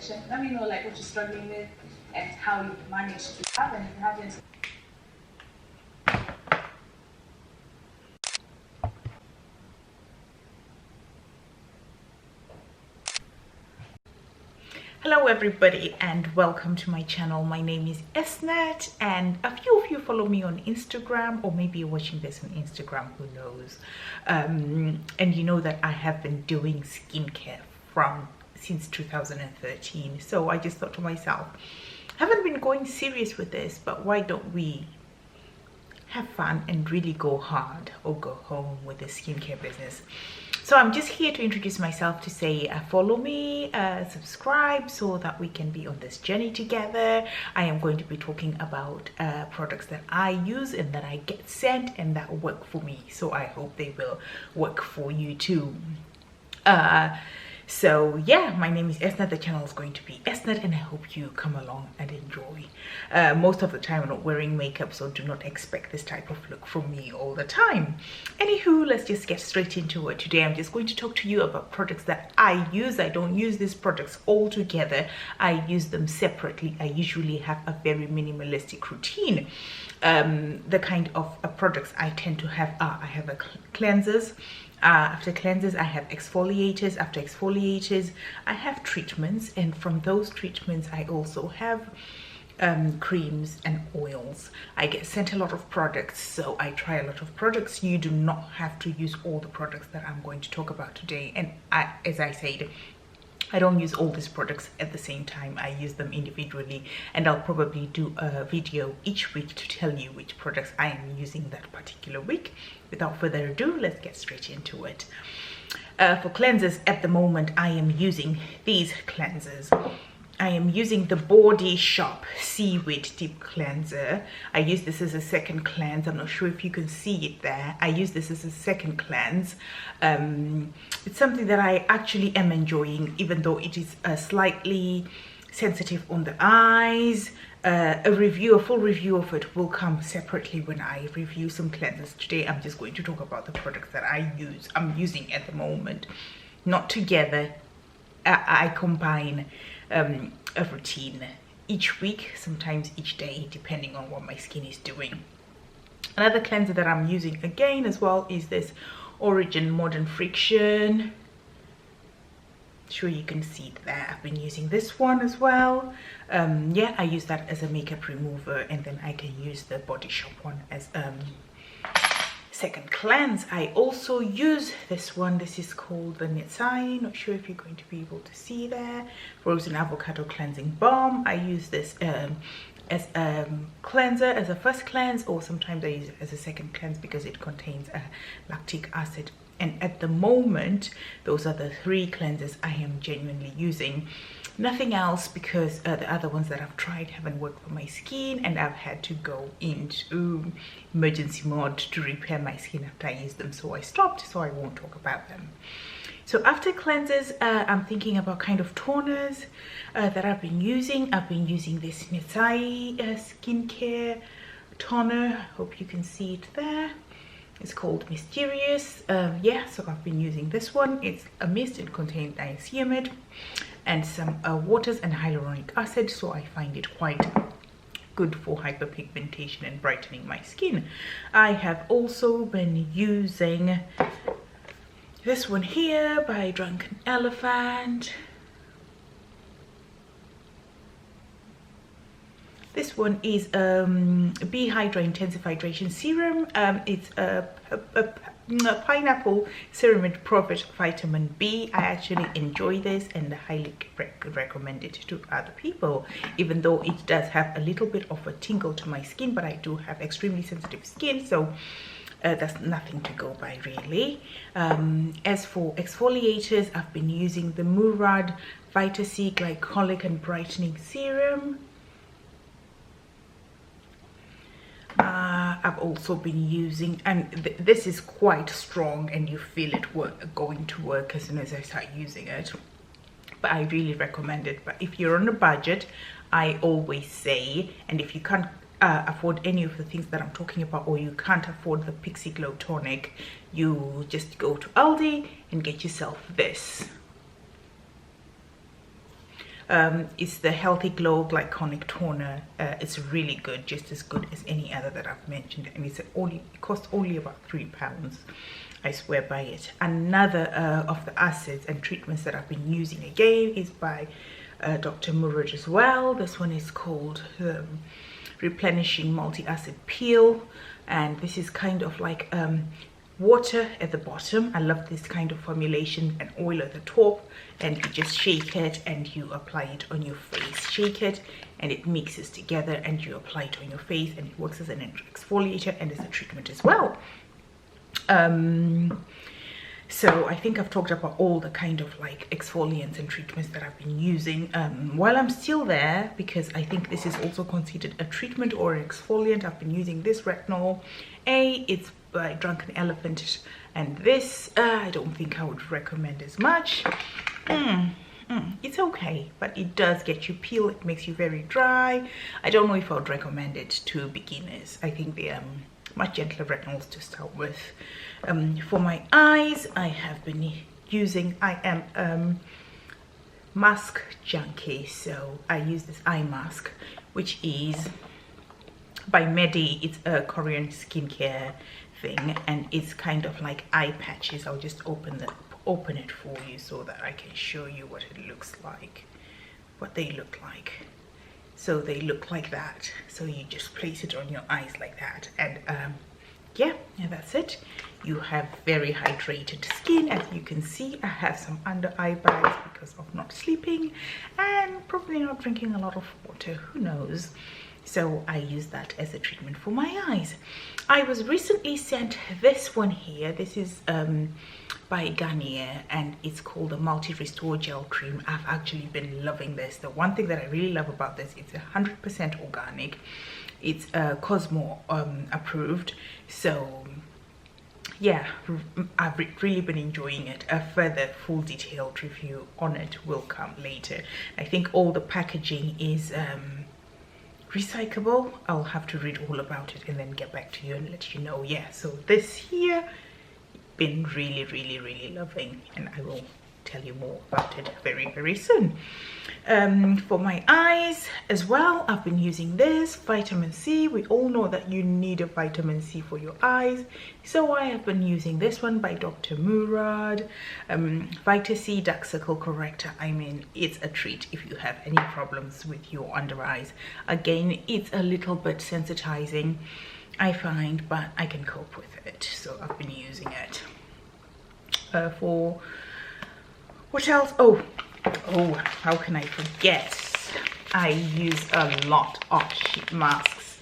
section. Let me know like what you're struggling with and how you manage to have, and if you haven't. Hello everybody and welcome to my channel. My name is Esnet and a few of you follow me on Instagram, or maybe you're watching this on Instagram, who knows. And you know that I have been doing skincare since 2013. So I just thought to myself, I haven't been going serious with this, but why don't we have fun and really go hard or go home with the skincare business? So I'm just here to introduce myself, to say follow me, subscribe, so that we can be on this journey together. I am going to be talking about products that I use and that I get sent and that work for me. So I hope they will work for you too. So yeah, my name is Esnet. The channel is going to be Esnet and I hope you come along and enjoy. Most of the time I'm not wearing makeup, so do not expect this type of look from me all the time. Anywho, let's just get straight into it. Today I'm just going to talk to you about products that I use. I don't use these products all together. I use them separately. I usually have a very minimalistic routine. The kind of products I tend to have are, I have cleansers. After cleansers I have exfoliators. After exfoliators I have treatments, and from those treatments I also have creams and oils. I get sent a lot of products, so I try a lot of products. You do not have to use all the products that I'm going to talk about today, and as I said, I don't use all these products at the same time. I use them individually, and I'll probably do a video each week to tell you which products I am using that particular week. Without further ado, let's get straight into it. For cleansers, at the moment I am using these cleansers. I am using the Body Shop Seaweed Deep Cleanser. I use this as a second cleanse. I'm not sure if you can see it there. I use this as a second cleanse. It's something that I actually am enjoying, even though it is slightly sensitive on the eyes. A full review of it will come separately when I review some cleansers. Today I'm just going to talk about the products that I'm using at the moment. Not together. I combine a routine each week, sometimes each day, depending on what my skin is doing. Another cleanser that I'm using again as well is this Origin Modern Friction. Sure you can see it there. I've been using this one as well. Yeah, I use that as a makeup remover, and then I can use the Body Shop one as second cleanse. I also use this one. This is called the Nitsai. Not sure if you're going to be able to see there. Frozen Avocado Cleansing Balm. I use this as a cleanser, as a first cleanse, or sometimes I use it as a second cleanse because it contains lactic acid. And at the moment, those are the three cleansers I am genuinely using. Nothing else, because the other ones that I've tried haven't worked for my skin, and I've had to go into emergency mode to repair my skin after I used them. So I stopped, so I won't talk about them. So after cleansers, I'm thinking about kind of toners that I've been using. I've been using this Nitsai skincare toner. Hope you can see it there. It's called Mysterious. Yeah, so I've been using this one. It's a mist. It contains niacinamide and some waters and hyaluronic acid, so I find it quite good for hyperpigmentation and brightening my skin. I have also been using this one here by Drunken Elephant. This one is Be Hydra Intensive Hydration Serum. It's a pineapple ceramide profit vitamin B. I actually enjoy this and highly recommend it to other people, even though it does have a little bit of a tingle to my skin, but I do have extremely sensitive skin, so that's nothing to go by really. As for exfoliators, I've been using the Murad Vita C Glycolic and Brightening Serum. I've also been using, and this is quite strong and you feel it going to work as soon as I start using it, but I really recommend it. But if you're on a budget, I always say, and if you can't afford any of the things that I'm talking about, or you can't afford the Pixi Glow Tonic, you just go to Aldi and get yourself this. It's the Healthy Glow Glyconic Toner. It's really good, just as good as any other that I've mentioned, and it costs only about £3. I swear by it. Another of the acids and treatments that I've been using again is by Dr. Murad as well. This one is called Replenishing Multi-Acid Peel, and this is kind of like water at the bottom. I love this kind of formulation, and oil at the top, and you just shake it and you apply it on your face. Shake it and it mixes together and you apply it on your face, and it works as an exfoliator and as a treatment as well. So I think I've talked about all the kind of like exfoliants and treatments that I've been using. While I'm still there, because I think this is also considered a treatment or an exfoliant, I've been using this retinol. It's by Drunken Elephant, and this I don't think I would recommend as much. It's okay, but it does get you peel. It makes you very dry. I don't know if I would recommend it to beginners. I think they are much gentler retinols to start with. For my eyes, I have been using, I am mask junkie, so I use this eye mask, which is by Medi. It's a Korean skincare thing, and it's kind of like eye patches. I'll just open it for you so that I can show you what it looks like, what they look like. So they look like that. So you just place it on your eyes like that, and yeah, that's it. You have very hydrated skin. As you can see, I have some under eye bags because of not sleeping and probably not drinking a lot of water, who knows. So I use that as a treatment for my eyes. I was recently sent this one here. This is by Garnier, and it's called the Multi Restore Gel Cream. I've actually been loving this. The one thing that I really love about this, it's 100% organic. It's Cosmo approved. So yeah, I've really been enjoying it. A further full detailed review on it will come later. I think all the packaging is recyclable. I'll have to read all about it and then get back to you and let you know. Yeah, so this here, been really loving, and I will tell you more about it very soon. For my eyes as well, I've been using this vitamin C. We all know that you need a vitamin C for your eyes, so I have been using this one by Dr. Murad. Vita C Dark Circle Corrector. I mean, it's a treat if you have any problems with your under eyes. Again, it's a little bit sensitizing, I find, but I can cope with it, so I've been using it. For what else? Oh, how can I forget? I use a lot of sheet masks,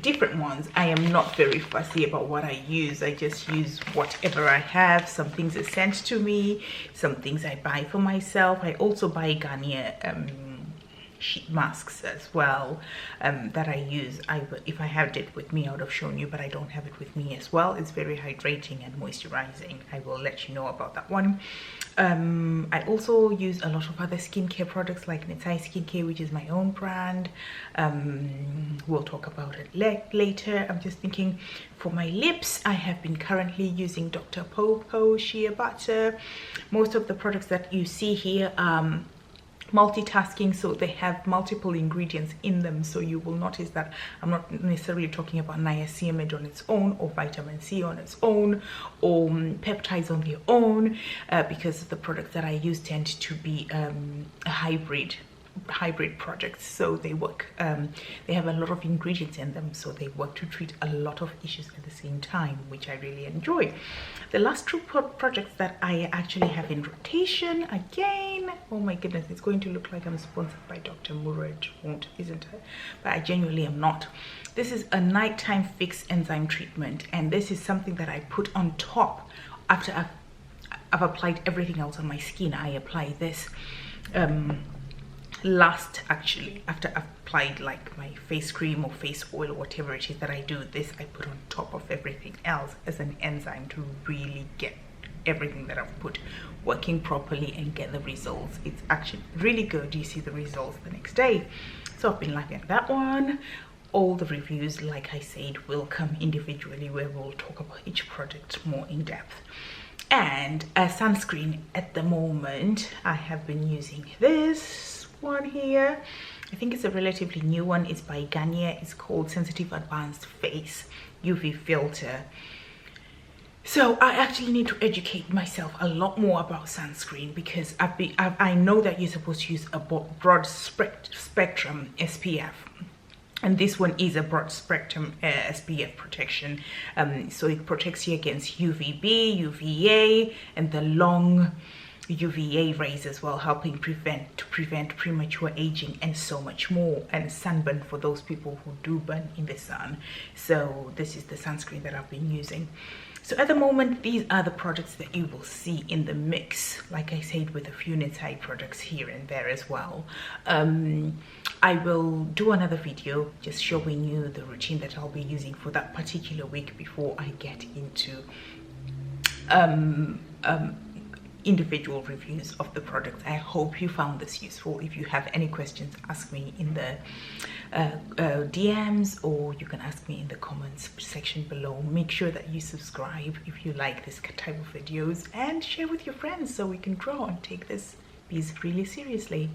different ones. I am not very fussy about what I use. I just use whatever I have. Some things are sent to me, some things I buy for myself. I also buy Garnier sheet masks as well, that I use. If I had it with me, I would have shown you, but I don't have it with me as well. It's very hydrating and moisturizing. I will let you know about that one. I also use a lot of other skincare products like Netsai Skincare, which is my own brand. We'll talk about it later. I'm just thinking, for my lips, I have been currently using Dr. Popo Shea Butter. Most of the products that you see here multitasking, so they have multiple ingredients in them, so you will notice that I'm not necessarily talking about niacinamide on its own, or vitamin C on its own, or peptides on their own, because the products that I use tend to be a hybrid products, so they work, they have a lot of ingredients in them, so they work to treat a lot of issues at the same time, which I really enjoy. The last two projects that I actually have in rotation, again, oh my goodness, it's going to look like I'm sponsored by Dr. Murad, isn't it? But I genuinely am not. This is a nighttime fix enzyme treatment, and this is something that I put on top after I've applied everything else on my skin. I apply this last, actually, after I've applied like my face cream or face oil or whatever it is that I do. This I put on top of everything else as an enzyme to really get everything that I've put working properly and get the results. It's actually really good. You see the results the next day. So I've been liking that one. All the reviews, like I said, will come individually, where we'll talk about each product more in depth. And a sunscreen at the moment, I have been using this one here. I think it's a relatively new one. It's by Garnier. It's called Sensitive Advanced Face UV Filter. So I actually need to educate myself a lot more about sunscreen, because I know that you're supposed to use a broad spectrum SPF. And this one is a broad spectrum SPF protection. So it protects you against UVB, UVA, and the long UVA rays as well, helping prevent premature aging and so much more, and sunburn for those people who do burn in the sun. So this is the sunscreen that I've been using. So at the moment, these are the products that you will see in the mix, like I said, with a few Netside products here and there as well. I will do another video just showing you the routine that I'll be using for that particular week before I get into individual reviews of the products. I hope you found this useful. If you have any questions, ask me in the DMs, or you can ask me in the comments section below. Make sure that you subscribe if you like this type of videos, and share with your friends so we can grow and take this piece really seriously.